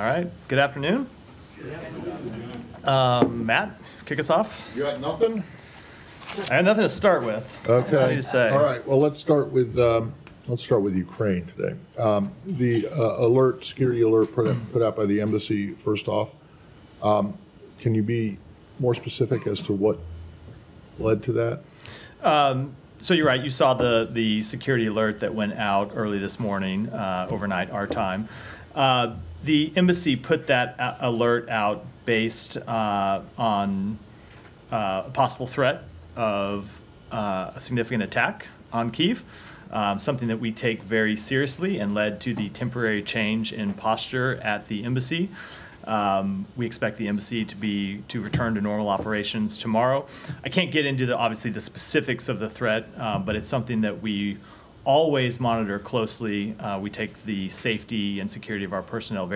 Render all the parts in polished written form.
All right. Good afternoon. Matt, kick us off. You got nothing? I got nothing to start with. Okay. What do you say? All right. Well, let's start with Ukraine today. The security alert put out by the embassy. First off, can you be more specific as to what led to that? So you're right. You saw the security alert that went out early this morning, overnight our time. The embassy put that alert out based on a possible threat of a significant attack on Kyiv, something that we take very seriously and led to the temporary change in posture at the embassy. We expect the embassy to return to normal operations tomorrow. I can't get into obviously the specifics of the threat, but it's something that we always monitor closely. We take the safety and security of our personnel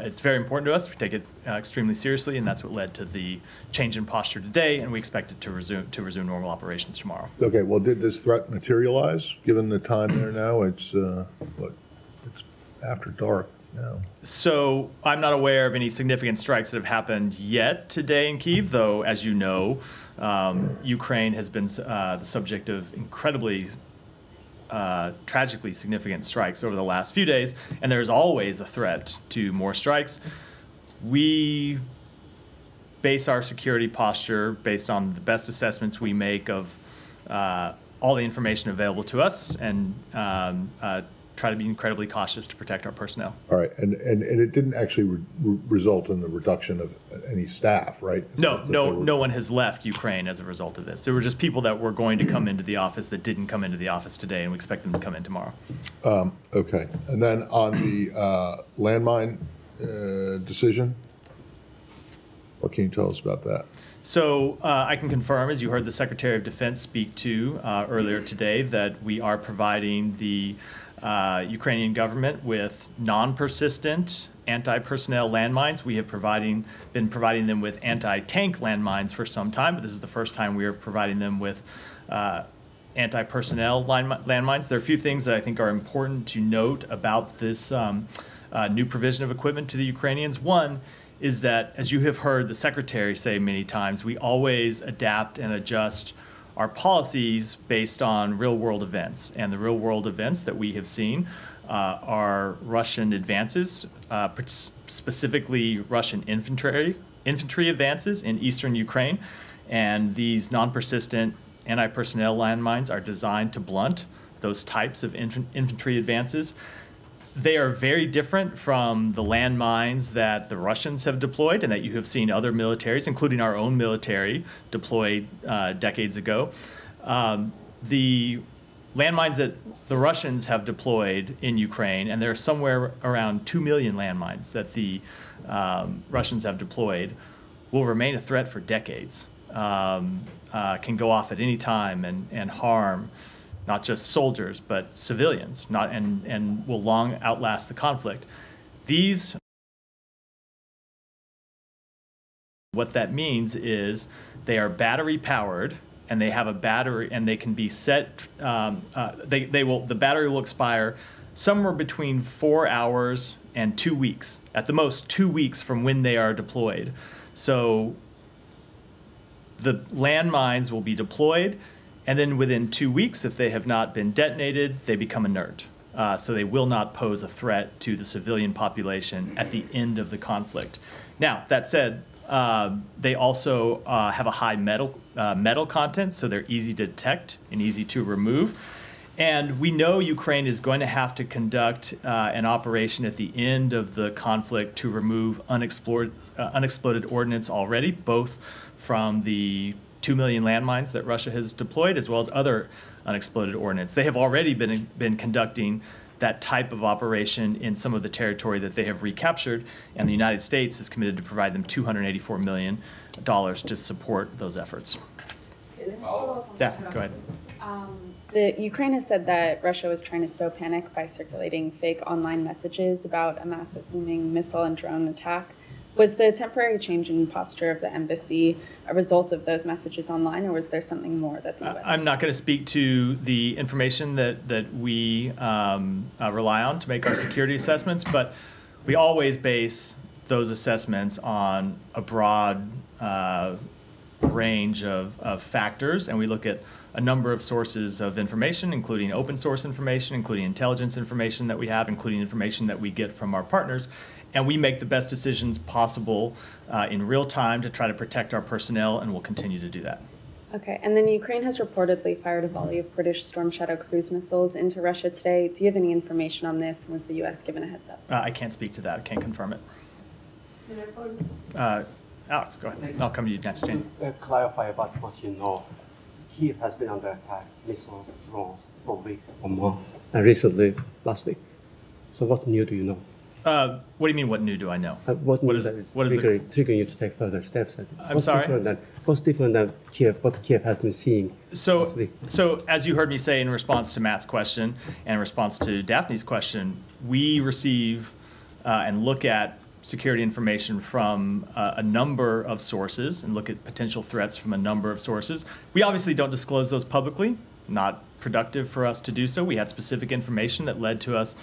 it's very important to us. We take it extremely seriously, and that's what led to the change in posture today, and we expect it to resume normal operations tomorrow. Okay. Well, did this threat materialize? Given the time there now, it's after dark now. So I'm not aware of any significant strikes that have happened yet today in Kyiv, though, as you know, Ukraine has been the subject of incredibly tragically significant strikes over the last few days, and there's always a threat to more strikes. We base our security posture based on the best assessments we make of all the information available to us, and try to be incredibly cautious to protect our personnel. All right, and it didn't actually result in the reduction of any staff, right? No one has left Ukraine as a result of this. There were just people that were going to come into the office that didn't come into the office today, and we expect them to come in tomorrow. Okay, and then on the landmine decision, what can you tell us about that? So I can confirm, as you heard the Secretary of Defense speak to earlier today, that we are providing the Ukrainian government with non-persistent anti-personnel landmines. We have been providing them with anti-tank landmines for some time, but this is the first time we are providing them with anti-personnel landmines. There are a few things that I think are important to note about this new provision of equipment to the Ukrainians. One is that, as you have heard the Secretary say many times, we always adapt and adjust our policies based on real-world events. And the real-world events that we have seen are Russian advances, specifically Russian infantry advances in eastern Ukraine. And these non-persistent anti-personnel landmines are designed to blunt those types of infantry advances. They are very different from the landmines that the Russians have deployed and that you have seen other militaries, including our own military, deployed decades ago. The landmines that the Russians have deployed in Ukraine, and there are somewhere around 2 million landmines that the Russians have deployed, will remain a threat for decades, can go off at any time and harm not just soldiers, but civilians, and will long outlast the conflict. What that means is they are battery powered, and they have a battery, and they can be set. The battery will expire somewhere between 4 hours and 2 weeks, at the most 2 weeks from when they are deployed. So the landmines will be deployed, and then within 2 weeks, if they have not been detonated, they become inert. So they will not pose a threat to the civilian population at the end of the conflict. Now, that said, they also have a high metal content, so they're easy to detect and easy to remove. And we know Ukraine is going to have to conduct an operation at the end of the conflict to remove unexploded ordnance already, both from the 2 million landmines that Russia has deployed, as well as other unexploded ordnance. They have already been conducting that type of operation in some of the territory that they have recaptured, and the United States is committed to provide them $284 million to support those efforts. Daphne, go ahead. The Ukraine has said that Russia was trying to sow panic by circulating fake online messages about a massive looming missile and drone attack. Was the temporary change in posture of the embassy a result of those messages online, or was there something more that the U.S. I'm not going to speak to the information that we rely on to make our security assessments, but we always base those assessments on a broad range of factors, and we look at a number of sources of information, including open source information, including intelligence information that we have, including information that we get from our partners, and we make the best decisions possible in real time to try to protect our personnel, and we'll continue to do that. Okay, and then Ukraine has reportedly fired a volley of British Storm Shadow cruise missiles into Russia today. Do you have any information on this? Was the U.S. given a heads up? I can't speak to that. I can't confirm it. Alex, go ahead. I'll come to you next, Jane. Clarify about what you know. Kyiv has been under attack, missiles, drones, for weeks or more, and recently, last week. So what new do you know? What do you mean, what new do I know? What is triggering you to take further steps? I'm sorry? What's different than Kyiv, what Kyiv has been seeing last week? So as you heard me say in response to Matt's question and in response to Daphne's question, we receive and look at security information from a number of sources and look at potential threats from a number of sources. We obviously don't disclose those publicly, not productive for us to do so. We had specific information that led to us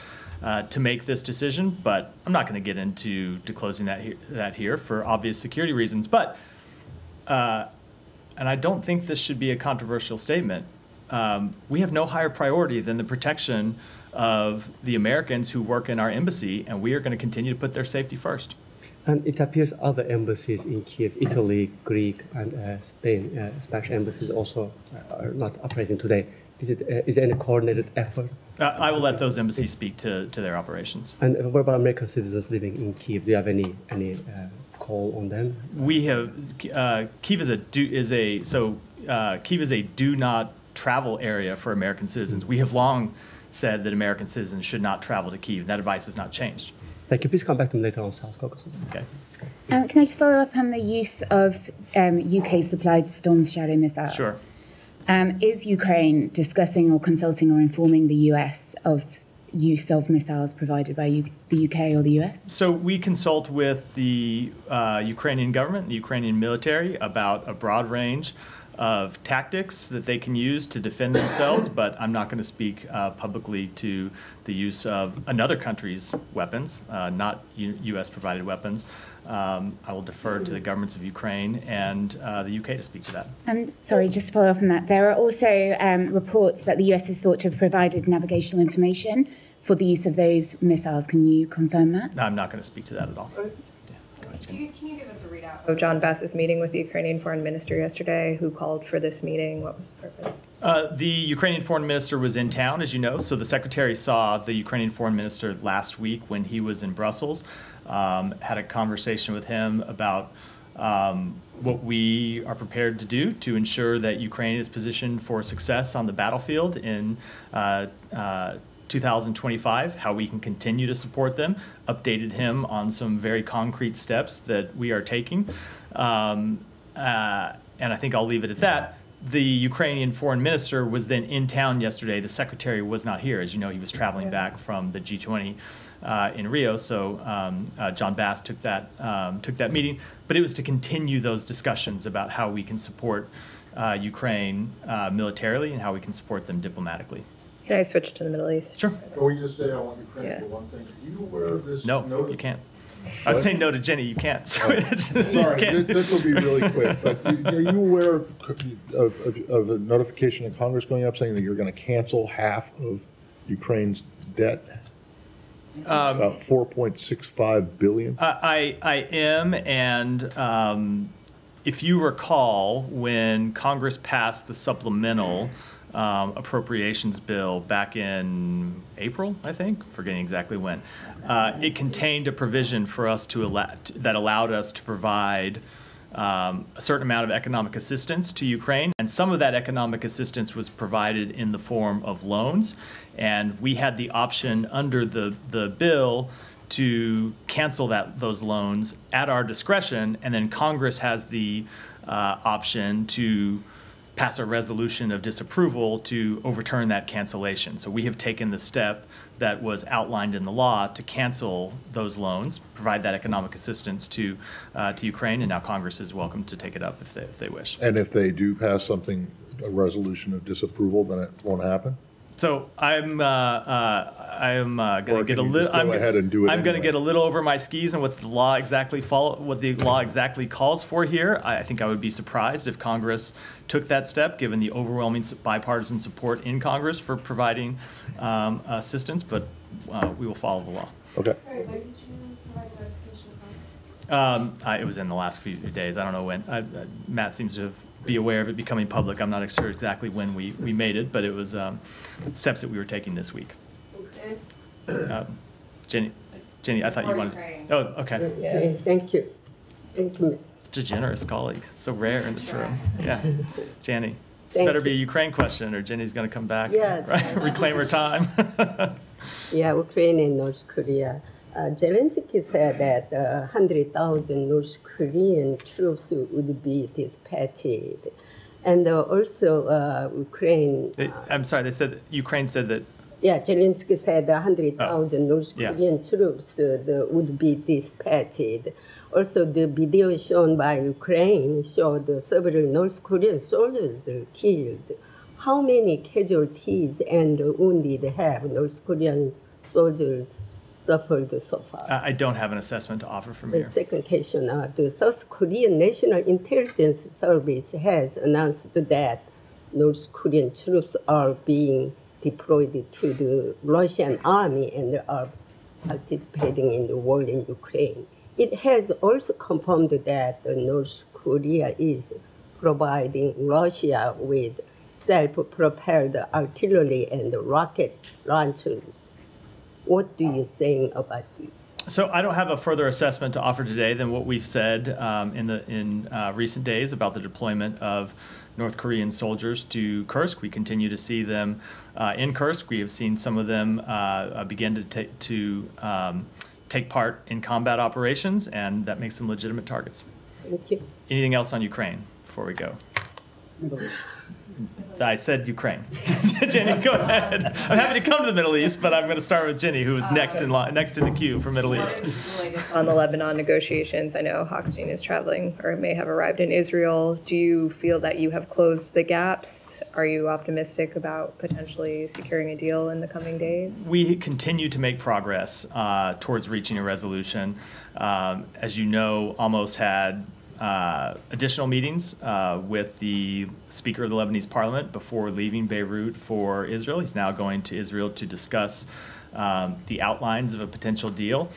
to make this decision, but I'm not going to get into disclosing that here for obvious security reasons. But, and I don't think this should be a controversial statement, we have no higher priority than the protection of the Americans who work in our embassy, and we are going to continue to put their safety first. And it appears other embassies in Kyiv, Italy, Greek, and Spain, Spanish embassies also are not operating today. Is there any coordinated effort? I will let those embassies speak to their operations. And what about American citizens living in Kyiv? Do you have any call on them? We have Kyiv is a do not travel area for American citizens. We have long said that American citizens should not travel to Kyiv. That advice has not changed. Thank you. Please come back to me later on South Caucasus. Okay. Can I just follow up on the use of UK supplied Storm Shadow missiles? Sure. Is Ukraine discussing or consulting or informing the US of use of missiles provided by the UK or the US? So we consult with the Ukrainian government, the Ukrainian military, about a broad range of tactics that they can use to defend themselves, but I'm not going to speak publicly to the use of another country's weapons, not U.S.-provided weapons. I will defer to the governments of Ukraine and the UK to speak to that. Sorry, just to follow up on that, there are also reports that the US is thought to have provided navigational information for the use of those missiles. Can you confirm that? No, I'm not going to speak to that at all. Can you give us a readout of John Bass's meeting with the Ukrainian foreign minister yesterday? Who called for this meeting? What was the purpose? The Ukrainian foreign minister was in town, as you know, so the secretary saw the Ukrainian foreign minister last week when he was in Brussels, had a conversation with him about what we are prepared to do to ensure that Ukraine is positioned for success on the battlefield in 2025, how we can continue to support them, updated him on some very concrete steps that we are taking. And I think I'll leave it at that. The Ukrainian foreign minister was then in town yesterday. The secretary was not here. As you know, he was traveling back from the G20 in Rio. So John Bass took that meeting. But it was to continue those discussions about how we can support Ukraine militarily and how we can support them diplomatically. Can I switch to the Middle East? Sure. Can we just say I want Ukraine for one thing? Are you aware of this? No, you can't. I was saying no to Jenny. You can't. So Sorry, this will be really quick. But are you aware of a notification in Congress going up saying that you're going to cancel half of Ukraine's debt? About $4.65 billion. I am, and if you recall, when Congress passed the supplemental appropriations bill back in April, I think, forgetting exactly when, it contained a provision for us that allowed us to provide a certain amount of economic assistance to Ukraine, and some of that economic assistance was provided in the form of loans, and we had the option under the bill to cancel those loans at our discretion, and then Congress has the option to pass a resolution of disapproval to overturn that cancellation. So we have taken the step that was outlined in the law to cancel those loans, provide that economic assistance to Ukraine, and now Congress is welcome to take it up if they wish. And if they do pass something, a resolution of disapproval, then it won't happen? So I'm going to Or get can a you little. just go ahead and do it I'm going to anyway? get a little over my skis and what the law exactly calls for here. I think I would be surprised if Congress took that step, given the overwhelming bipartisan support in Congress for providing assistance. But we will follow the law. Okay. Sorry, when did you provide the notification to Congress? It was in the last few days. I don't know when. Matt seems to be aware of it becoming public. I'm not sure exactly when we made it, but it was steps that we were taking this week. Jenny, I thought you wanted. Ukraine. Oh, okay. Okay, thank you. Thank you. Such a generous colleague. So rare in this room. Yeah. Jenny, this Thank better be a you. Ukraine question or Jenny's going to come back. Yeah. Right? Reclaim her time. Yeah, Ukraine and North Korea. Zelensky said that 100,000 North Korean troops would be dispatched. And also Ukraine. I'm sorry, Ukraine said that. Yeah, Zelensky said 100,000 North yeah. Korean troops would be dispatched. Also, the video shown by Ukraine showed several North Korean soldiers killed. How many casualties and wounded have North Korean soldiers suffered so far? I don't have an assessment to offer from The here. second question, the South Korean National Intelligence Service has announced that North Korean troops are being deployed to the Russian army and are participating in the war in Ukraine. It has also confirmed that North Korea is providing Russia with self-propelled artillery and rocket launchers. What do you think about this? So I don't have a further assessment to offer today than what we've said in recent days about the deployment of North Korean soldiers to Kursk. We continue to see them in Kursk. We have seen some of them begin to take part in combat operations, and that makes them legitimate targets. Thank you. Anything else on Ukraine before we go? I said Ukraine. Jenny, go ahead. I'm happy to come to the Middle East, but I'm going to start with Jenny, who is next in the queue for Middle East. On the Lebanon negotiations, I know Hochstein is traveling or may have arrived in Israel. Do you feel that you have closed the gaps? Are you optimistic about potentially securing a deal in the coming days? We continue to make progress towards reaching a resolution. As you know, almost had additional meetings with the Speaker of the Lebanese Parliament before leaving Beirut for Israel. He's now going to Israel to discuss the outlines of a potential deal.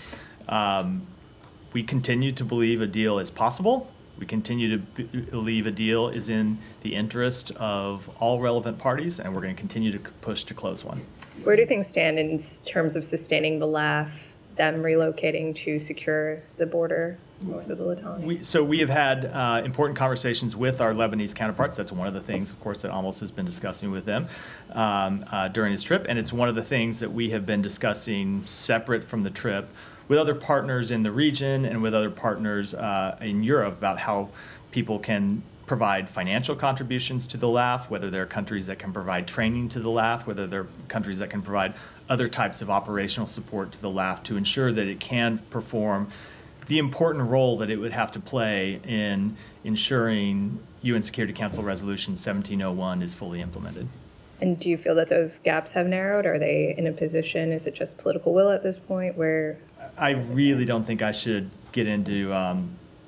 We continue to believe a deal is possible. We continue to believe a deal is in the interest of all relevant parties, and we're going to continue to push to close one. Where do things stand in terms of sustaining the LAF, them relocating to secure the border north of the Litani? So we have had important conversations with our Lebanese counterparts. That's one of the things, of course, that Amos has been discussing with them during his trip. And it's one of the things that we have been discussing separate from the trip with other partners in the region and with other partners in Europe about how people can provide financial contributions to the LAF, whether there are countries that can provide training to the LAF, whether there are countries that can provide other types of operational support to the LAF to ensure that it can perform the important role that it would have to play in ensuring UN Security Council Resolution 1701 is fully implemented. And do you feel that those gaps have narrowed? Are they in a position, is it just political will at this point where? I really don't think I should get into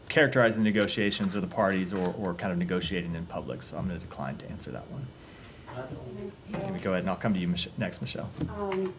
characterizing the negotiations or the parties or kind of negotiating in public, so I'm going to decline to answer that one. Let me go ahead and I'll come to you next, Michelle.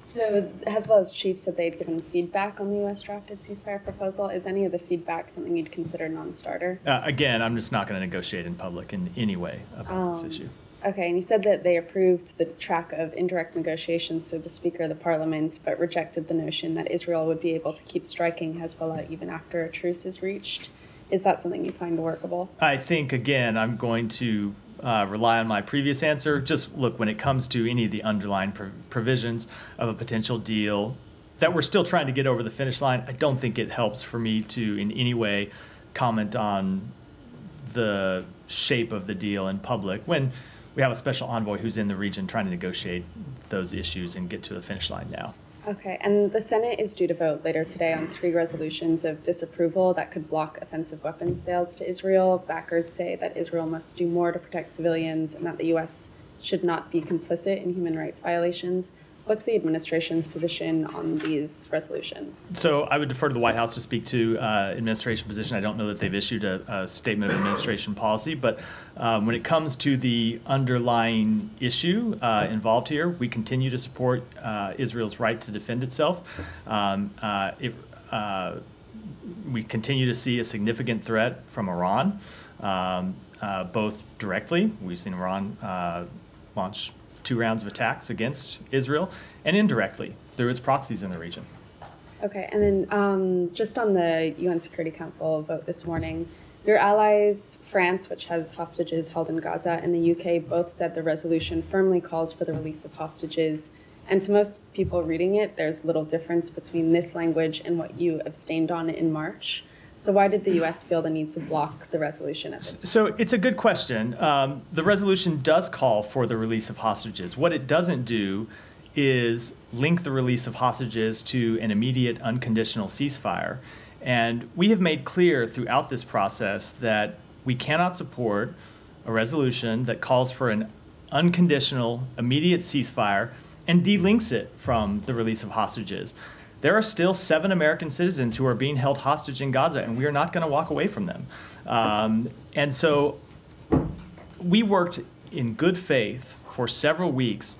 So Hezbollah's chief said they'd given feedback on the U.S. drafted ceasefire proposal. Is any of the feedback something you'd consider non-starter? Again, I'm just not going to negotiate in public in any way about this issue. Okay, and you said that they approved the track of indirect negotiations through the Speaker of the Parliament, but rejected the notion that Israel would be able to keep striking Hezbollah even after a truce is reached. Is that something you find workable? I think, again, I'm going to rely on my previous answer. Just look, when it comes to any of the underlying provisions of a potential deal that we're still trying to get over the finish line, I don't think it helps for me to in any way comment on the shape of the deal in public when we have a special envoy who's in the region trying to negotiate those issues and get to the finish line now. Okay, and the Senate is due to vote later today on 3 resolutions of disapproval that could block offensive weapons sales to Israel. Backers say that Israel must do more to protect civilians and that the U.S. should not be complicit in human rights violations. What's the administration's position on these resolutions? So I would defer to the White House to speak to administration position. I don't know that they've issued a statement of administration policy, but when it comes to the underlying issue involved here, we continue to support Israel's right to defend itself. We continue to see a significant threat from Iran, both directly. We've seen Iran launch 2 rounds of attacks against Israel, and indirectly through its proxies in the region. Okay, and then just on the UN Security Council vote this morning, your allies, France, which has hostages held in Gaza, and the UK both said the resolution firmly calls for the release of hostages. And to most people reading it, there's little difference between this language and what you abstained on in March. So why did the U.S. feel the need to block the resolution at this time? So it's a good question. The resolution does call for the release of hostages. What it doesn't do is link the release of hostages to an immediate unconditional ceasefire. And we have made clear throughout this process that we cannot support a resolution that calls for an unconditional, immediate ceasefire and delinks it from the release of hostages. There are still 7 American citizens who are being held hostage in Gaza, and we are not going to walk away from them. And so we worked in good faith for several weeks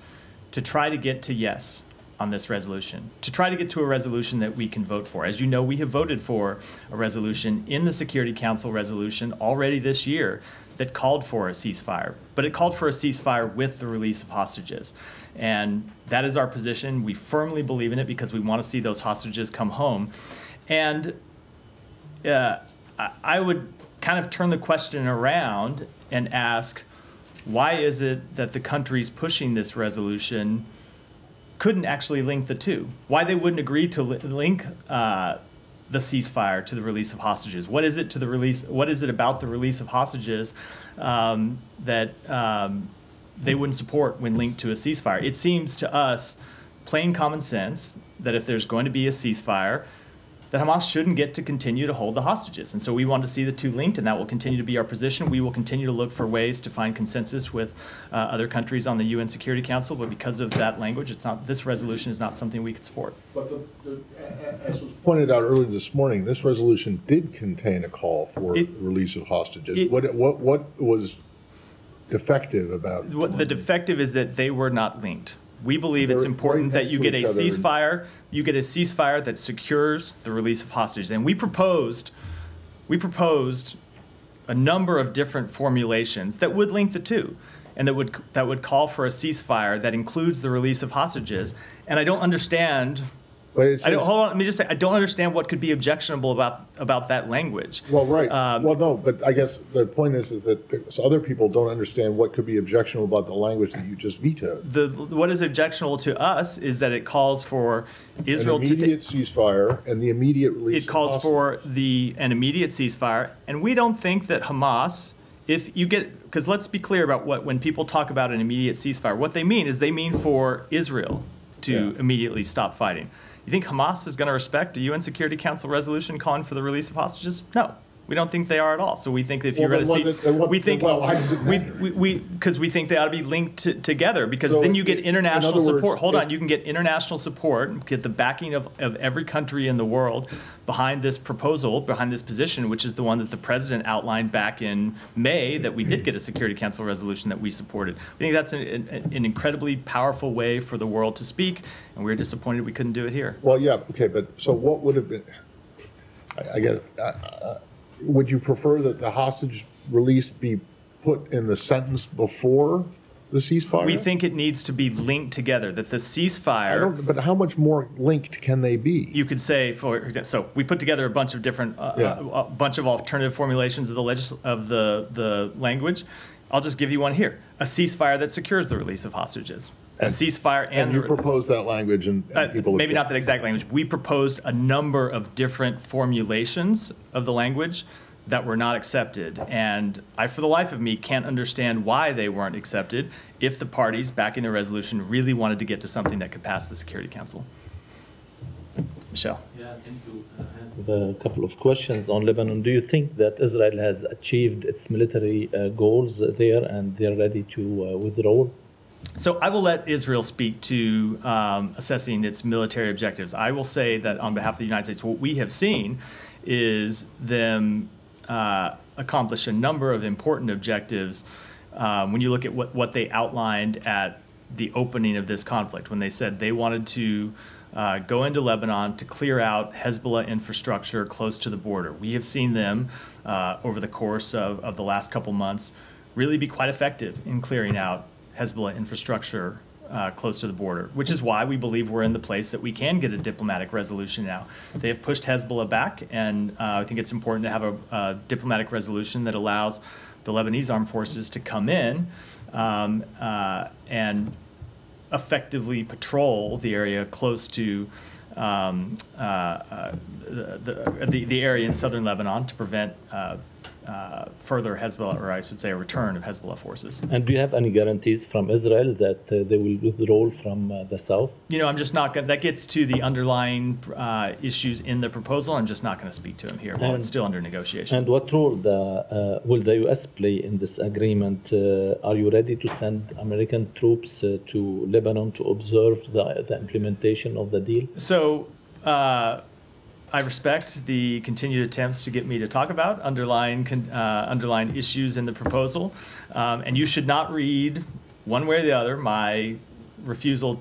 to try to get to yes on this resolution, to try to get to a resolution that we can vote for. As you know, we have voted for a resolution in the Security Council resolution already this year that called for a ceasefire, but it called for a ceasefire with the release of hostages. And that is our position. We firmly believe in it because we want to see those hostages come home. And I would kind of turn the question around and ask, why is it that the countries pushing this resolution couldn't actually link the two? Why they wouldn't agree to link the ceasefire to the release of hostages? What is it to the release? What is it about the release of hostages that they wouldn't support when linked to a ceasefire? It seems to us plain common sense that if there's going to be a ceasefire, that Hamas shouldn't get to continue to hold the hostages. And so we want to see the two linked, and that will continue to be our position. We will continue to look for ways to find consensus with other countries on the UN Security Council, but because of that language, this resolution is not something we could support. But as was pointed out earlier this morning, this resolution did contain a call for the release of hostages. What was defective about it? The defective is that they were not linked. We believe it's important that you get a ceasefire. You get a ceasefire that secures the release of hostages. And we proposed a number of different formulations that would link the two, and that would call for a ceasefire that includes the release of hostages. And I don't understand. Hold on. Let me just say, I don't understand what could be objectionable about that language. Well, right. Well, no, but I guess the point is that other people don't understand what could be objectionable about the language that you just vetoed. What is objectionable to us is that it calls for Israel an immediate ceasefire and the immediate release. It calls for an immediate ceasefire, and we don't think that Hamas. Because let's be clear about when people talk about an immediate ceasefire, what they mean is they mean for Israel to immediately stop fighting. You think Hamas is going to respect a UN Security Council resolution calling for the release of hostages? No, we don't think they are at all. So we think if you're going to see, because we think they ought to be linked together, because then you get international support. Hold on, you can get international support, get the backing of every country in the world behind this proposal, behind this position, which is the one that the president outlined back in May, that we did get a Security Council resolution that we supported. We think that's an incredibly powerful way for the world to speak, and we're disappointed we couldn't do it here. Well, yeah, okay, but so what would have been, I guess, would you prefer that the hostage release be put in the sentence before the ceasefire? We think it needs to be linked together, that the ceasefire... But how much more linked can they be? You could say, so we put together a bunch of different, a bunch of alternative formulations of the language. I'll just give you one here. A ceasefire that secures the release of hostages. A ceasefire and you proposed that language, and people maybe not that exact language. We proposed a number of different formulations of the language that were not accepted, and I, for the life of me, can't understand why they weren't accepted if the parties backing the resolution really wanted to get to something that could pass the Security Council. Michelle. Yeah, thank you. I have a couple of questions on Lebanon. Do you think that Israel has achieved its military goals there and they're ready to withdraw So I will let Israel speak to assessing its military objectives. I will say that on behalf of the United States, what we have seen is them accomplish a number of important objectives when you look at what they outlined at the opening of this conflict, when they said they wanted to go into Lebanon to clear out Hezbollah infrastructure close to the border. We have seen them over the course of the last couple months really be quite effective in clearing out Hezbollah infrastructure close to the border, which is why we believe we're in the place that we can get a diplomatic resolution now. They have pushed Hezbollah back, and I think it's important to have a diplomatic resolution that allows the Lebanese armed forces to come in and effectively patrol the area close to the area in southern Lebanon to prevent further Hezbollah, or I should say a return of Hezbollah forces. And do you have any guarantees from Israel that they will withdraw from the south? You know, I'm just not going to, that gets to the underlying issues in the proposal. I'm just not going to speak to them here while it's still under negotiation. And what role will the U.S. play in this agreement? Are you ready to send American troops to Lebanon to observe the implementation of the deal? So, I respect the continued attempts to get me to talk about underlying issues in the proposal, and you should not read one way or the other my refusal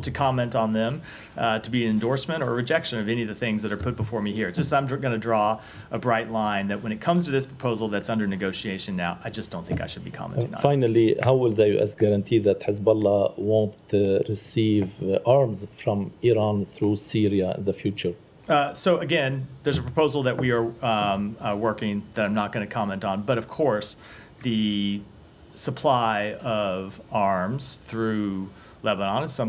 to comment on them to be an endorsement or rejection of any of the things that are put before me here. It's just I'm going to draw a bright line that when it comes to this proposal that's under negotiation now, I just don't think I should be commenting on it. Finally, how will the U.S. guarantee that Hezbollah won't receive arms from Iran through Syria in the future? So again, there's a proposal that we are working that I'm not going to comment on, but of course, the supply of arms through Lebanon is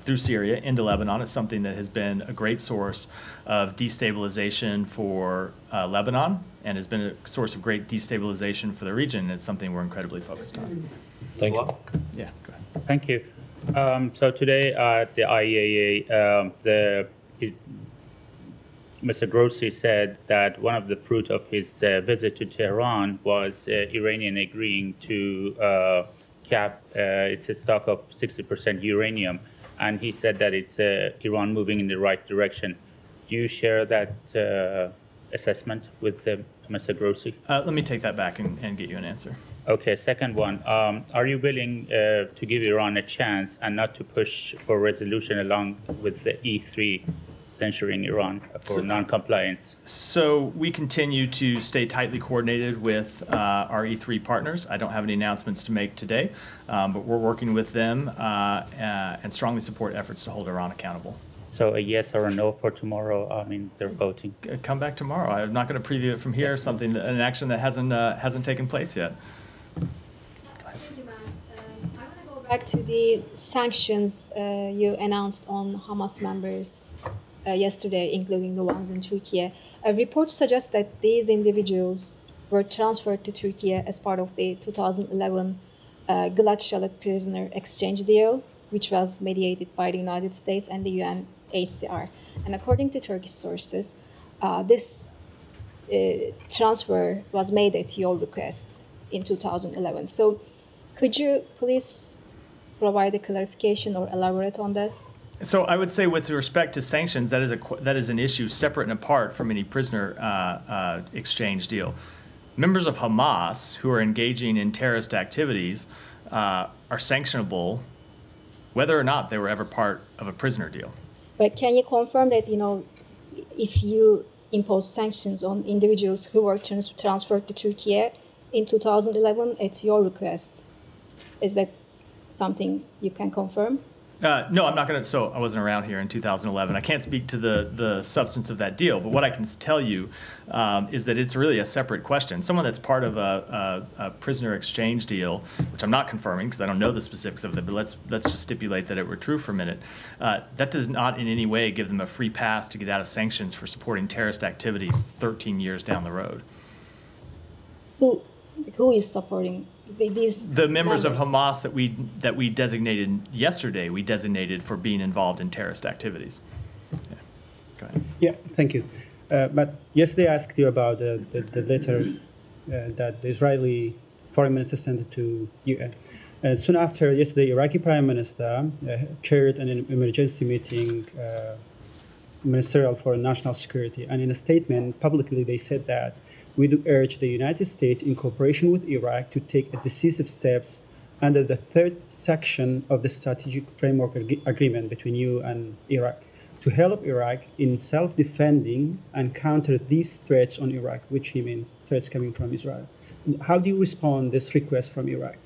through Syria into Lebanon is something that has been a great source of destabilization for Lebanon and has been a source of great destabilization for the region. It's something we're incredibly focused on. Thank you. Yeah, go ahead. Thank you. So today at the IAEA, Mr. Grossi said that one of the fruit of his visit to Tehran was Iranian agreeing to cap its stock of 60% uranium, and he said that it's Iran moving in the right direction. Do you share that assessment with Mr. Grossi? Let me take that back and get you an answer. Okay, second one. Are you willing to give Iran a chance and not to push for resolution along with the E3 censuring Iran for non-compliance? So we continue to stay tightly coordinated with our E3 partners. I don't have any announcements to make today, but we're working with them and strongly support efforts to hold Iran accountable. So a yes or a no for tomorrow? I mean, they're voting. Come back tomorrow. I'm not going to preview it from here. An action that hasn't taken place yet. Thank you, ma'am. I want to go back to the sanctions you announced on Hamas members yesterday, including the ones in Turkey. A report suggests that these individuals were transferred to Turkey as part of the 2011 Gilad Shalit prisoner exchange deal, which was mediated by the United States and the UNHCR. And according to Turkish sources, this transfer was made at your request in 2011. So could you please provide a clarification or elaborate on this? So I would say with respect to sanctions, that is an issue separate and apart from any prisoner exchange deal. Members of Hamas who are engaging in terrorist activities are sanctionable whether or not they were ever part of a prisoner deal. But can you confirm that, if you impose sanctions on individuals who were transferred to Turkey in 2011 at your request, is that something you can confirm? No, I'm not going to. So I wasn't around here in 2011. I can't speak to the substance of that deal. But what I can tell you is that it's really a separate question. Someone that's part of a prisoner exchange deal, which I'm not confirming because I don't know the specifics of it, but let's just stipulate that it were true for a minute. That does not in any way give them a free pass to get out of sanctions for supporting terrorist activities 13 years down the road. Who is supporting the members of Hamas that we designated yesterday? We designated for being involved in terrorist activities. Yeah. Go ahead. Yeah, thank you. But yesterday I asked you about the letter that the Israeli foreign minister sent to UN. And soon after, yesterday, Iraqi Prime Minister chaired an emergency meeting, ministerial for national security. And in a statement, publicly, they said that we do urge the United States, in cooperation with Iraq, to take decisive steps under the third section of the strategic framework agreement between you and Iraq to help Iraq in self-defending and counter these threats on Iraq, which he means threats coming from Israel. How do you respond to this request from Iraq?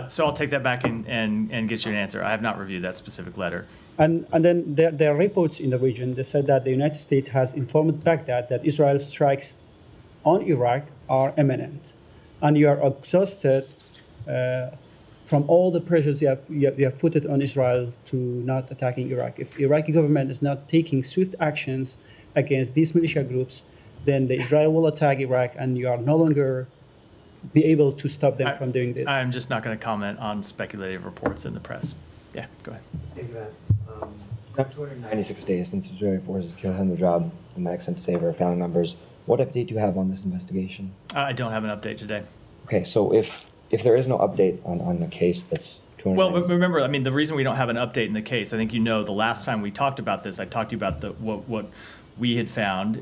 So I'll take that back and get you an answer. I have not reviewed that specific letter. And then there are reports in the region that said that the United States has informed Baghdad that Israel's strikes on Iraq are imminent. And you are exhausted from all the pressures you have put it on Israel to not attacking Iraq. If Iraqi government is not taking swift actions against these militia groups, then the Israel will attack Iraq, and you are no longer be able to stop them from doing this. I'm just not going to comment on speculative reports in the press. Yeah, go ahead. Thank you, Matt. It's now 296 days since Israeli forces killed Hamdul, the medics sent to save her family members. What update do you have on this investigation? I don't have an update today. Okay, so if there is no update on a case that's 296... Well, but remember, I mean, the reason we don't have an update in the case, I think you know the last time we talked about this, I talked to you about what we had found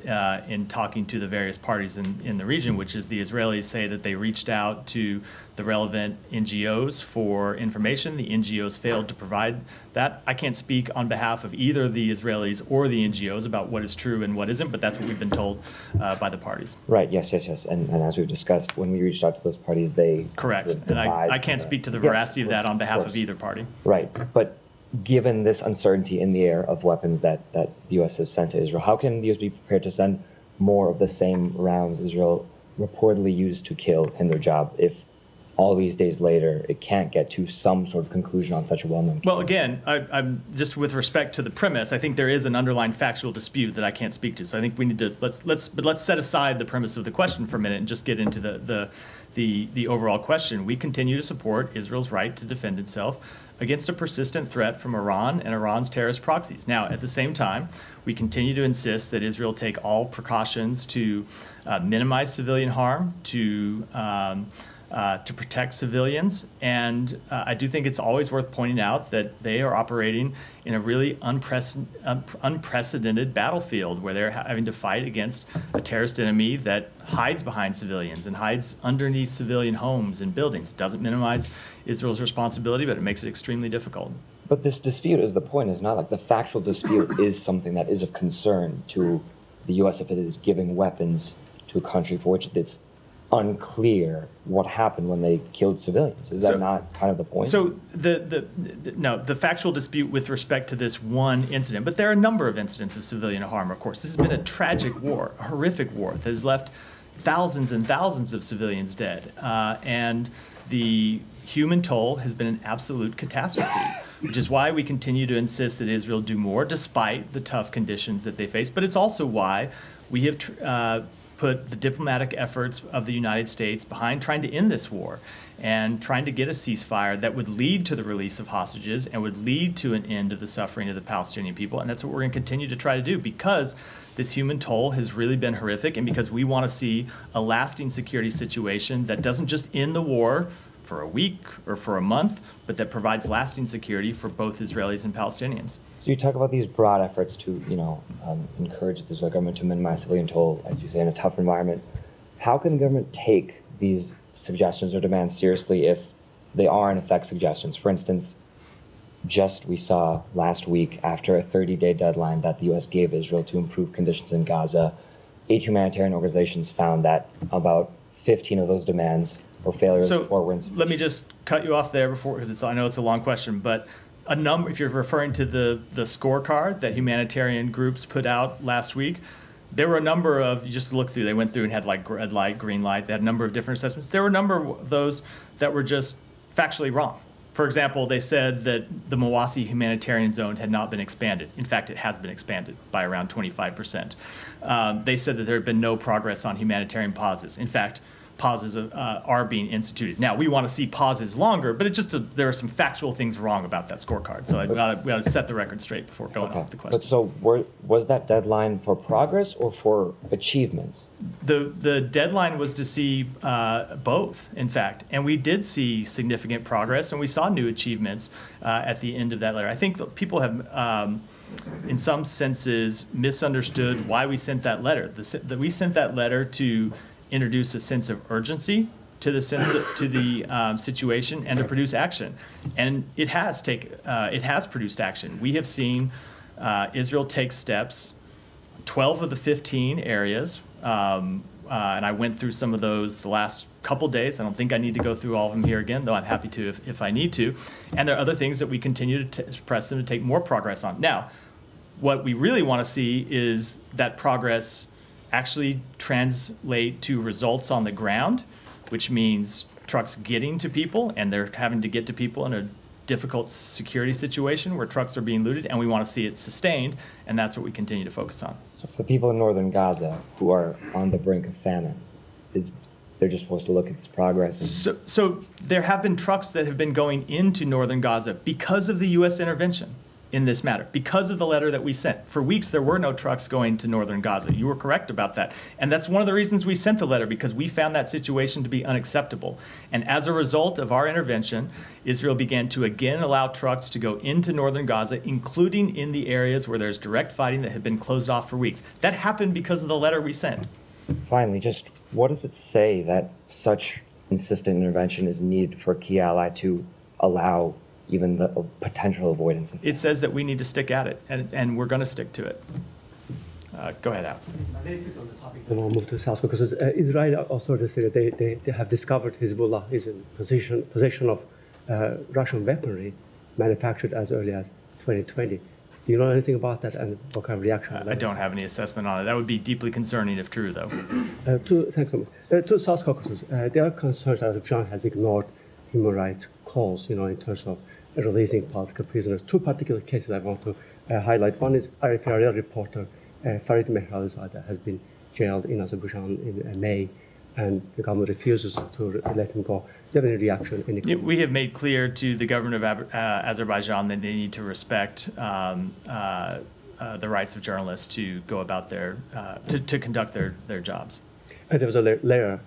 in talking to the various parties in the region, which is the Israelis say that they reached out to the relevant NGOs for information. The NGOs failed to provide that. I can't speak on behalf of either the Israelis or the NGOs about what is true and what isn't, but that's what we've been told by the parties. Right, yes. And as we've discussed, when we reached out to those parties, they... Correct. And I can't speak to the veracity of that on behalf of either party. Right, but given this uncertainty in the air of weapons that the U.S. has sent to Israel, how can the U.S. be prepared to send more of the same rounds Israel reportedly used to kill Hamdul if all these days later it can't get to some sort of conclusion on such a well-known case? Well, again, I'm just with respect to the premise, I think there is an underlying factual dispute that I can't speak to. So I think we need to let's set aside the premise of the question for a minute and just get into the overall question. We continue to support Israel's right to defend itself against a persistent threat from Iran and Iran's terrorist proxies. Now, at the same time, we continue to insist that Israel take all precautions to minimize civilian harm, to protect civilians. And I do think it's always worth pointing out that they are operating in a really unprecedented battlefield where they're having to fight against a terrorist enemy that hides behind civilians and hides underneath civilian homes and buildings. It doesn't minimize Israel's responsibility, but it makes it extremely difficult. But this dispute is the point, is not like the factual dispute is something that is of concern to the U.S. if it is giving weapons to a country for which it's unclear what happened when they killed civilians. Is that not kind of the point? So the factual dispute with respect to this one incident, but there are a number of incidents of civilian harm, of course. This has been a tragic war, a horrific war that has left thousands and thousands of civilians dead. And the human toll has been an absolute catastrophe, which is why we continue to insist that Israel do more despite the tough conditions that they face. But it's also why we have put the diplomatic efforts of the United States behind trying to end this war and trying to get a ceasefire that would lead to the release of hostages and would lead to an end of the suffering of the Palestinian people. And that's what we're going to continue to try to do, because this human toll has really been horrific, and because we want to see a lasting security situation that doesn't just end the war for a week or for a month, but that provides lasting security for both Israelis and Palestinians. So you talk about these broad efforts to, encourage the Israeli government to minimize civilian toll, as you say, in a tough environment. How can the government take these suggestions or demands seriously if they are, in effect, suggestions? For instance, we saw last week, after a 30-day deadline that the U.S. gave Israel to improve conditions in Gaza, 8 humanitarian organizations found that about 15 of those demands were failures or were insufficient. Let me just cut you off there before, because I know it's a long question, but if you're referring to the scorecard that humanitarian groups put out last week, there were a number of, you just look through, they went through and had like red light, green light, they had a number of different assessments. There were a number of those that were just factually wrong. For example, they said that the Mawasi humanitarian zone had not been expanded. In fact, it has been expanded by around 25%. They said that there had been no progress on humanitarian pauses. In fact, pauses are being instituted. Now, we want to see pauses longer, but it's just there are some factual things wrong about that scorecard. So we got to set the record straight before going on with the question. But so was that deadline for progress or for achievements? The deadline was to see both, in fact, and we did see significant progress, and we saw new achievements at the end of that letter. I think that people have, in some senses, misunderstood why we sent that letter. We sent that letter to introduce a sense of urgency to the situation and to produce action, and it has produced action. We have seen Israel take steps. 12 of the 15 areas, and I went through some of those the last couple days. I don't think I need to go through all of them here again, though I'm happy to if I need to. And there are other things that we continue to press them to take more progress on. Now, what we really want to see is that progress actually translate to results on the ground, which means trucks getting to people, and they're having to get to people in a difficult security situation where trucks are being looted, and we want to see it sustained, and that's what we continue to focus on. So for the people in northern Gaza who are on the brink of famine, they're just supposed to look at this progress? So there have been trucks that have been going into northern Gaza because of the U.S. intervention in this matter, because of the letter that we sent. For weeks, there were no trucks going to northern Gaza. You were correct about that. And that's one of the reasons we sent the letter, because we found that situation to be unacceptable. And as a result of our intervention, Israel began to again allow trucks to go into northern Gaza, including in the areas where there's direct fighting that had been closed off for weeks. That happened because of the letter we sent. Finally, just what does it say that such insistent intervention is needed for a key ally to allow even the potential avoidance of? It says that we need to stick at it, and we're going to stick to it. Go ahead, Alex. Very quick on the topic. Then I'll move to South Caucasus. Israel authorities say that they have discovered Hezbollah is in possession of Russian weaponry manufactured as early as 2020. Do you know anything about that, and what kind of reaction? I don't have any assessment on it. That would be deeply concerning if true, though. Thanks so much. To South Caucasus, there are concerns that Azerbaijan has ignored human rights calls, in terms of releasing political prisoners. Two particular cases I want to highlight. One is RFI reporter Farid Mehralizadeh has been jailed in Azerbaijan in May, and the government refuses to let him go. Do you have any reaction? We have made clear to the government of Azerbaijan that they need to respect the rights of journalists to go about to conduct their jobs. There was a letter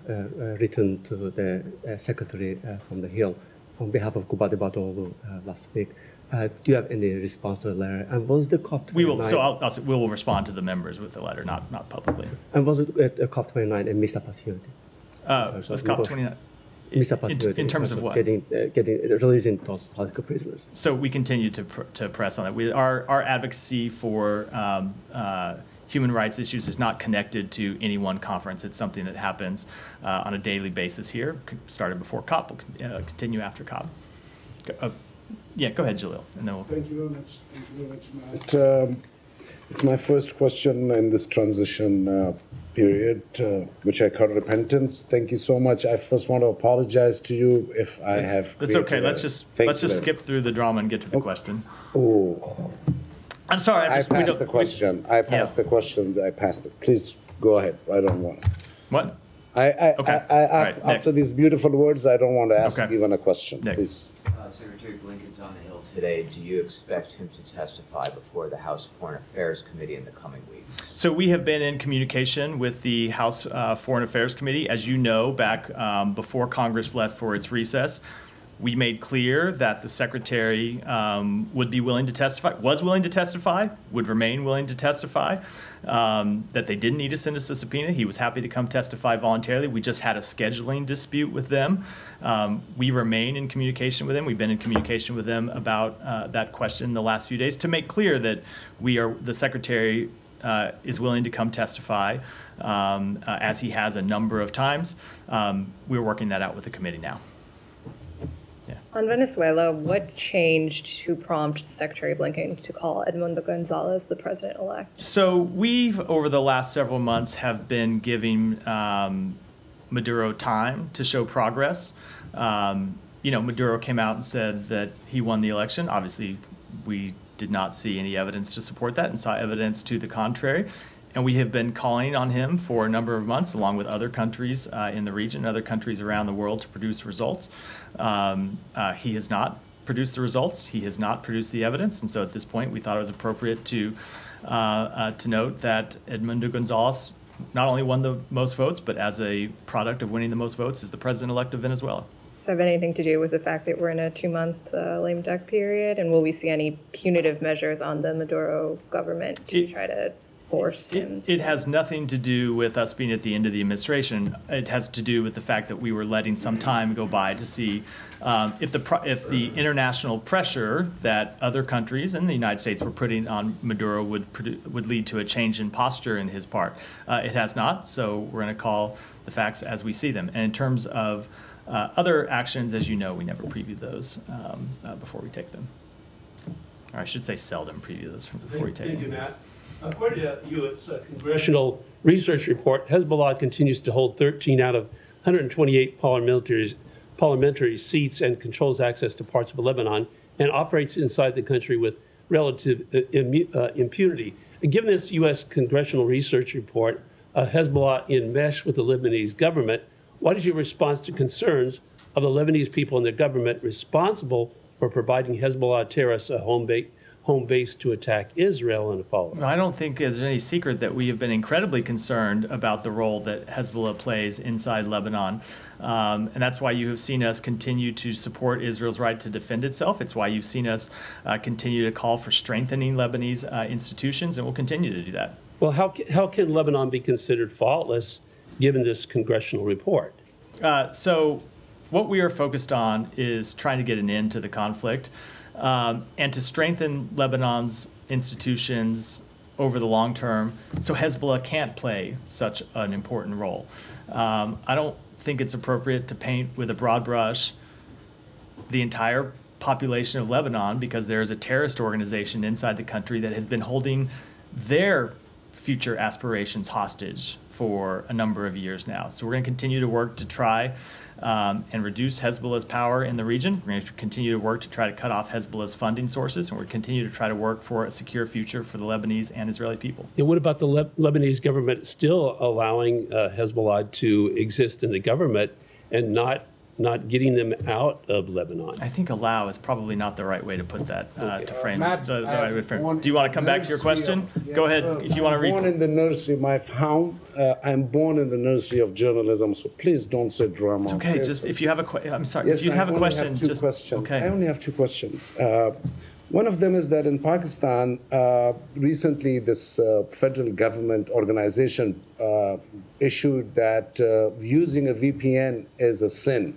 written to the secretary from the Hill on behalf of Kubadibadoglu last week. Do you have any response to the letter? And was the COP29? We will. So we will respond to the members with the letter, not publicly. And was it COP29 a missed opportunity? Was COP29 missed opportunity in terms of what? Getting releasing those political prisoners. So we continue to press on it. Our advocacy for human rights issues is not connected to any one conference. It's something that happens on a daily basis here. Started before COP, will continue after COP. Yeah, go ahead, Jalil. And then Thank you very much. Thank you very much, Matt. It's my first question in this transition period, which I call repentance. Thank you so much. I first want to apologize to you if I have. That's okay. Let's just skip through the drama and get to the question. Oh. I'm sorry. I passed the question. I passed the question. I passed it. Please go ahead. I don't want. What? After these beautiful words, I don't want to ask even a question. Nick. Please. Secretary Blinken's on the Hill today. Do you expect him to testify before the House Foreign Affairs Committee in the coming weeks? So we have been in communication with the House Foreign Affairs Committee. As you know, back before Congress left for its recess, we made clear that the Secretary would be willing to testify, was willing to testify, would remain willing to testify, that they didn't need to send us a subpoena. He was happy to come testify voluntarily. We just had a scheduling dispute with them. We remain in communication with them. We've been in communication with them about that question the last few days to make clear that the Secretary is willing to come testify, as he has a number of times. We're working that out with the committee now. On Venezuela, what changed to prompt Secretary Blinken to call Edmundo Gonzalez the president-elect? So we've, over the last several months, have been giving Maduro time to show progress. Maduro came out and said that he won the election. Obviously, we did not see any evidence to support that and saw evidence to the contrary. And we have been calling on him for a number of months, along with other countries in the region, other countries around the world, to produce results. He has not produced the results. He has not produced the evidence. And so at this point, we thought it was appropriate to note that Edmundo Gonzalez not only won the most votes, but as a product of winning the most votes, is the president-elect of Venezuela. Does that have anything to do with the fact that we're in a 2-month lame duck period? And will we see any punitive measures on the Maduro government to try to force him? It has nothing to do with us being at the end of the administration. It has to do with the fact that we were letting some time go by to see if the international pressure that other countries and the United States were putting on Maduro would lead to a change in posture in his part. It has not, so we're going to call the facts as we see them. And in terms of other actions, as you know, we never preview those before we take them. Or I should say seldom preview those before we take them. Thank you, Matt. According to U.S. Congressional Research Report, Hezbollah continues to hold 13 out of 128 parliamentary seats and controls access to parts of Lebanon and operates inside the country with relative impunity. Given this U.S. Congressional Research Report, Hezbollah enmeshed with the Lebanese government, what is your response to concerns of the Lebanese people and the government responsible for providing Hezbollah terrorists a home base to attack Israel and follow? I don't think there's any secret that we have been incredibly concerned about the role that Hezbollah plays inside Lebanon. And that's why you have seen us continue to support Israel's right to defend itself. It's why you've seen us continue to call for strengthening Lebanese institutions, and we'll continue to do that. Well, how can Lebanon be considered faultless given this congressional report? So what we are focused on is trying to get an end to the conflict and to strengthen Lebanon's institutions over the long term so Hezbollah can't play such an important role. I don't think it's appropriate to paint with a broad brush the entire population of Lebanon because there is a terrorist organization inside the country that has been holding their future aspirations hostage for a number of years now. So we're going to continue to work to try and reduce Hezbollah's power in the region. We're going to continue to work to try to cut off Hezbollah's funding sources, and we're going to continue to try to work for a secure future for the Lebanese and Israeli people. And what about the Lebanese government still allowing Hezbollah to exist in the government and not getting them out of Lebanon? I think allow is probably not the right way to put that, to frame Matt, the right way to frame. Do you want to come back to your question? Go ahead, if you want to read. I'm born in the nursery, I'm born in the nursery of journalism, so please don't say drama. It's okay, just if you have a question, I'm sorry, Yes, if you have a question, just questions. Okay. I only have two questions. One of them is that in Pakistan, recently this federal government organization issued that using a VPN is a sin.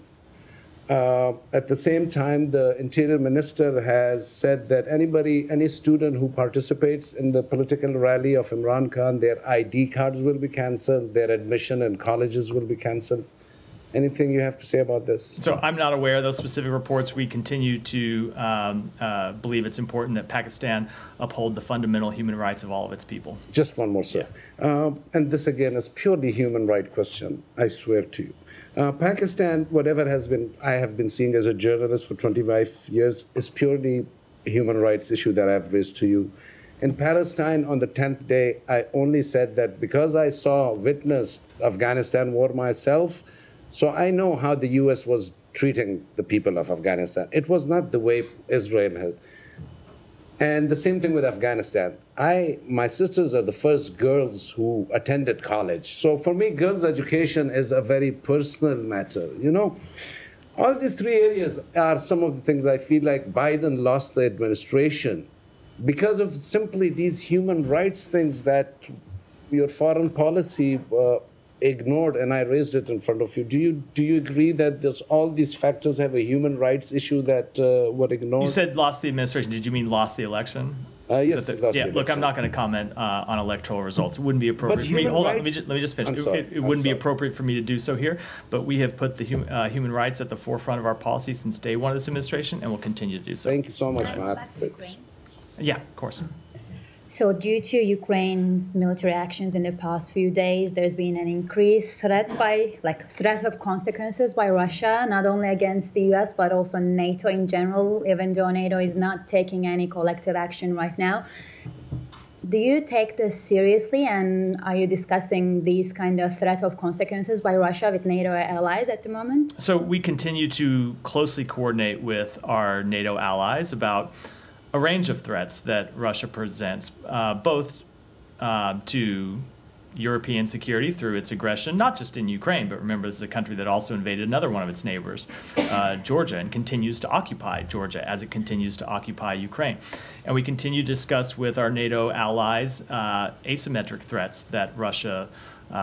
At the same time, the Interior Minister has said that any student who participates in the political rally of Imran Khan, their ID cards will be canceled, their admission in colleges will be canceled. Anything you have to say about this? So I'm not aware of those specific reports. We continue to believe it's important that Pakistan uphold the fundamental human rights of all of its people. Just one more, sir. And this again is purely human right question, I swear to you. Pakistan, whatever I have been seeing as a journalist for 25 years, is purely a human rights issue that I've raised to you. In Palestine, on the 10th day, I only said that because I witnessed Afghanistan war myself, so I know how the U.S. was treating the people of Afghanistan. It was not the way Israel had. And the same thing with Afghanistan. My sisters are the first girls who attended college. So for me, girls' education is a very personal matter. You know, all these three areas are some of the things I feel like Biden lost the administration because of simply these human rights things that your foreign policy ignored, and I raised it in front of you. Do you agree that all these factors have a human rights issue that were ignored? You said lost the administration. Did you mean lost the election? Yes. Look, I'm not going to comment on electoral results. It wouldn't be appropriate for me. Hold on, let me just finish. It wouldn't be appropriate for me to do so here, but we have put the human rights at the forefront of our policy since day one of this administration, and will continue to do so. Thank you so much, Matt. Yeah, of course. So due to Ukraine's military actions in the past few days, there's been an increased threat of consequences by Russia, not only against the US, but also NATO in general, even though NATO is not taking any collective action right now. Do you take this seriously, and are you discussing these kind of threat of consequences by Russia with NATO allies at the moment? So we continue to closely coordinate with our NATO allies about a range of threats that Russia presents, both to European security through its aggression, not just in Ukraine, but remember this is a country that also invaded another one of its neighbors, Georgia, and continues to occupy Georgia as it continues to occupy Ukraine. And we continue to discuss with our NATO allies asymmetric threats that Russia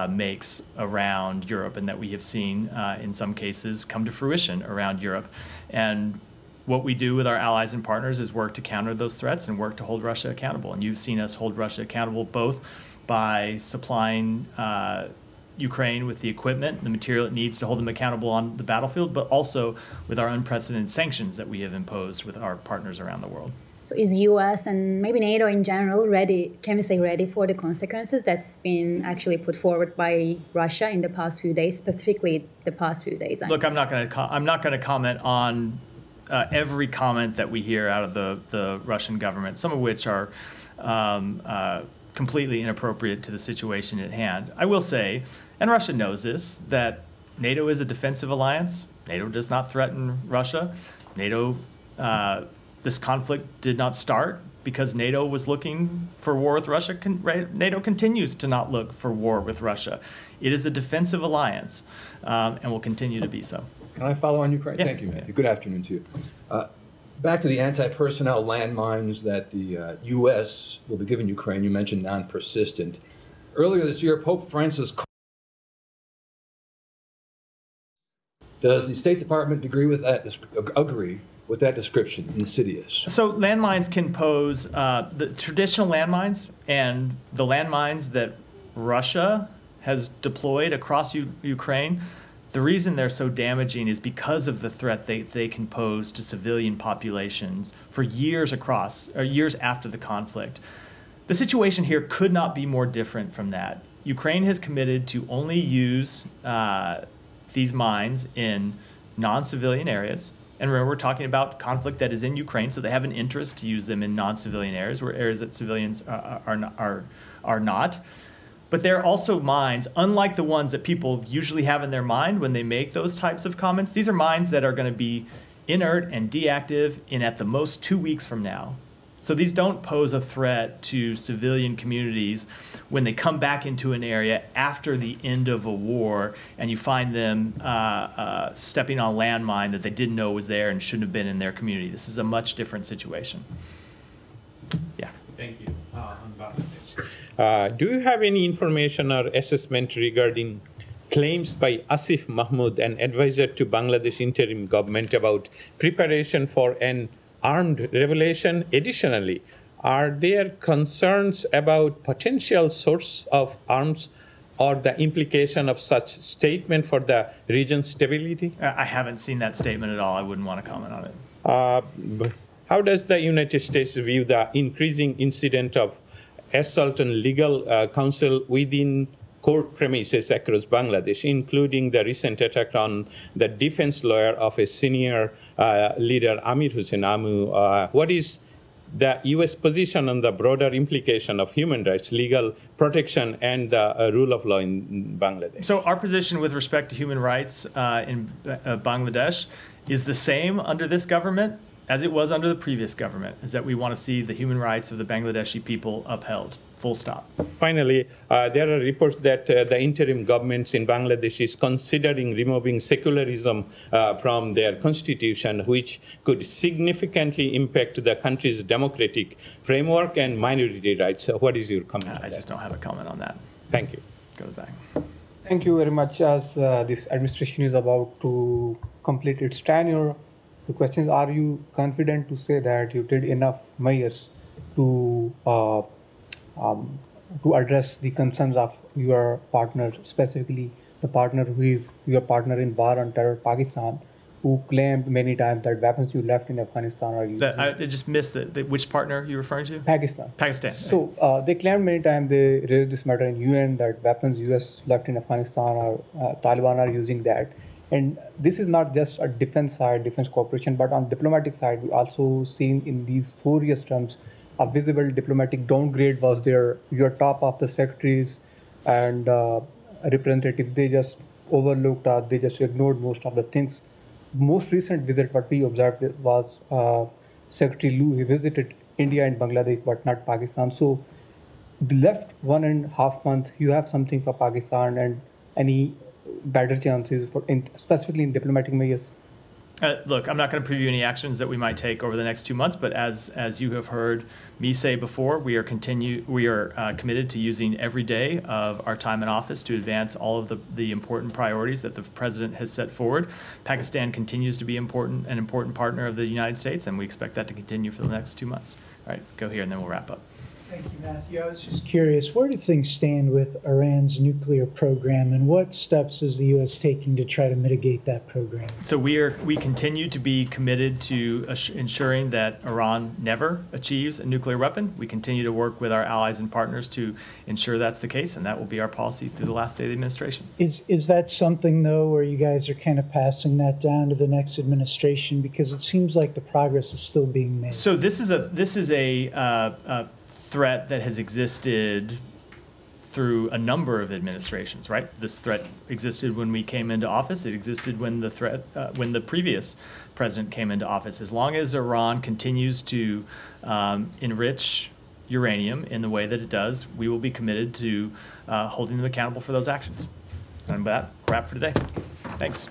makes around Europe and that we have seen in some cases come to fruition around Europe. And what we do with our allies and partners is work to counter those threats and work to hold Russia accountable. And you've seen us hold Russia accountable both by supplying Ukraine with the equipment, the material it needs to hold them accountable on the battlefield, but also with our unprecedented sanctions that we have imposed with our partners around the world. So is US and maybe NATO in general ready, can we say ready for the consequences that's been actually put forward by Russia in the past few days, specifically the past few days? Look, I'm not going to comment on every comment that we hear out of the Russian government, some of which are completely inappropriate to the situation at hand. I will say, and Russia knows this, that NATO is a defensive alliance. NATO does not threaten Russia. NATO, this conflict did not start because NATO was looking for war with Russia. NATO continues to not look for war with Russia. It is a defensive alliance and will continue to be so. Can I follow on Ukraine? Yeah. Thank you, Matthew. Good afternoon to you. Back to the anti-personnel landmines that the U.S. will be giving Ukraine. You mentioned non-persistent. Earlier this year, Pope Francis. Does the State Department agree with that description? Insidious. So landmines can pose the traditional landmines and the landmines that Russia has deployed across Ukraine. The reason they're so damaging is because of the threat they can pose to civilian populations for years years after the conflict. The situation here could not be more different from that. Ukraine has committed to only use these mines in non-civilian areas. And remember, we're talking about conflict that is in Ukraine, so they have an interest to use them in non-civilian areas, where areas that civilians are not. But they're also mines, unlike the ones that people usually have in their mind when they make those types of comments. These are mines that are going to be inert and deactive in at the most 2 weeks from now. So these don't pose a threat to civilian communities when they come back into an area after the end of a war and you find them stepping on a landmine that they didn't know was there and shouldn't have been in their community. This is a much different situation. Yeah. Thank you. Do you have any information or assessment regarding claims by Asif Mahmood, an advisor to Bangladesh interim government, about preparation for an armed revolution? Additionally, are there concerns about potential source of arms or the implication of such statement for the region's stability? I haven't seen that statement at all. I wouldn't want to comment on it. How does the United States view the increasing incident of assault on legal counsel within court premises across Bangladesh, including the recent attack on the defense lawyer of a senior leader, Amir Hussein Amu? What is the U.S. position on the broader implication of human rights, legal protection, and the rule of law in Bangladesh? So our position with respect to human rights in Bangladesh is the same under this government as it was under the previous government, is that we want to see the human rights of the Bangladeshi people upheld, full stop. Finally, there are reports that the interim governments in Bangladesh is considering removing secularism from their constitution, which could significantly impact the country's democratic framework and minority rights. So what is your comment on that? I just don't have a comment on that. Thank you. Go to the back. Thank you very much. As this administration is about to complete its tenure, the question is, are you confident to say that you did enough measures to address the concerns of your partner, specifically the partner who is your partner in war on terror, Pakistan, who claimed many times that weapons you left in Afghanistan are used? I just missed which partner you're referring to? Pakistan. Pakistan. So they claimed many times, they raised this matter in UN, that weapons US left in Afghanistan or Taliban are using that. And this is not just a defense side, defense cooperation, but on diplomatic side, we also seen in these 4 years terms, a visible diplomatic downgrade was there. Your top of the secretaries and representatives, they just overlooked or they just ignored most of the things. Most recent visit, what we observed was Secretary Lu. He visited India and Bangladesh, but not Pakistan. So the left 1.5 months, you have something for Pakistan and any better chances for specifically in diplomatic measures? Look, I'm not going to preview any actions that we might take over the next 2 months, but as you have heard me say before, we are committed to using every day of our time in office to advance all of the important priorities that the president has set forward. Pakistan continues to be an important partner of the United States, and we expect that to continue for the next 2 months. All right, go here, and then we'll wrap up. Thank you, Matthew. I was just curious, where do things stand with Iran's nuclear program, and what steps is the U.S. taking to try to mitigate that program? So we continue to be committed to ensuring that Iran never achieves a nuclear weapon. We continue to work with our allies and partners to ensure that's the case, and that will be our policy through the last day of the administration. Is that something, though, where you guys are kind of passing that down to the next administration? Because it seems like the progress is still being made. So this is a threat that has existed through a number of administrations, right? This threat existed when we came into office. It existed when the previous president came into office. As long as Iran continues to enrich uranium in the way that it does, we will be committed to holding them accountable for those actions. And with that, wrap for today. Thanks.